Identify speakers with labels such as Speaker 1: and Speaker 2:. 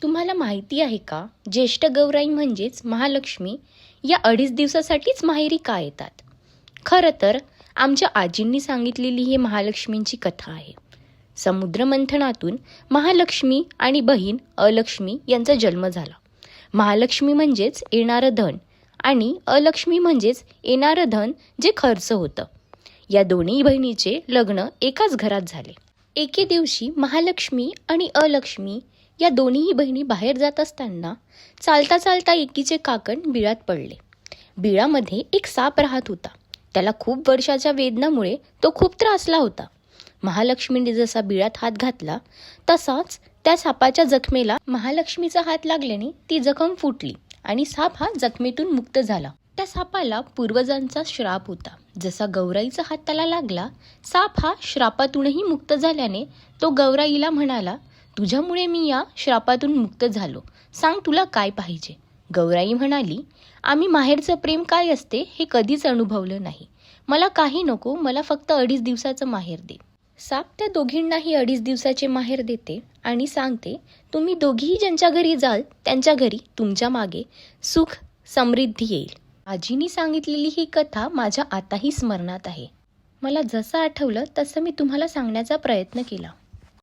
Speaker 1: तुम्हाला माहिती आहे का, ज्येष्ठ गौराई म्हणजेच महालक्ष्मी या 2.5 दिवसासाठीच माहेरी का येतात? खरं तर आमच्या आजींनी सांगितलेली ही महालक्ष्मींची कथा आहे. समुद्रमंथनातून महालक्ष्मी आणि बहीण अलक्ष्मी यांचा जन्म झाला. महालक्ष्मी म्हणजेच येणारं धन आणि अलक्ष्मी म्हणजेच येणारं धन जे खर्च होतं. या दोन्ही बहिणीचे लग्न एकाच घरात झाले. एके दिवशी महालक्ष्मी आणि अलक्ष्मी या दोन्ही बहिणी बाहेर जात असताना चालता चालता एकीचे काकण बिळात पडले. बिळामध्ये एक साप राहत होता. त्याला खूप वर्षाच्या वेदनामुळे तो खूप त्रासला होता. महालक्ष्मीने जसा बिळात हात घातला तसाच त्या सापाच्या जखमेला महालक्ष्मीचा हात लागल्याने ती जखम फुटली आणि साप हा जखमेतून मुक्त झाला. त्या सापाला पूर्वजांचा श्राप होता. जसा गौराईचा हात त्याला लागला, साप हा श्रापातूनही मुक्त झाल्याने तो गौराईला म्हणाला, तुझ्यामुळे मी या श्रापातून मुक्त झालो. सांग तुला काय पाहिजे? गौराई म्हणाली, आम्ही माहेरचं प्रेम काय असते हे कधीच अनुभवलं नाही. मला काही नको, मला फक्त 2.5 दिवसाचं माहेर दे. साप त्या दोघींनाही 2.5 दिवसाचे माहेर देते आणि सांगते, तुम्ही दोघीही ज्यांच्या घरी जाल त्यांच्या घरी तुमच्या मागे सुख समृद्धी येईल. आजीनी सांगितलेली ही कथा माझ्या आताही स्मरणात आहे. मला जसं आठवलं तसं मी तुम्हाला सांगण्याचा प्रयत्न केला.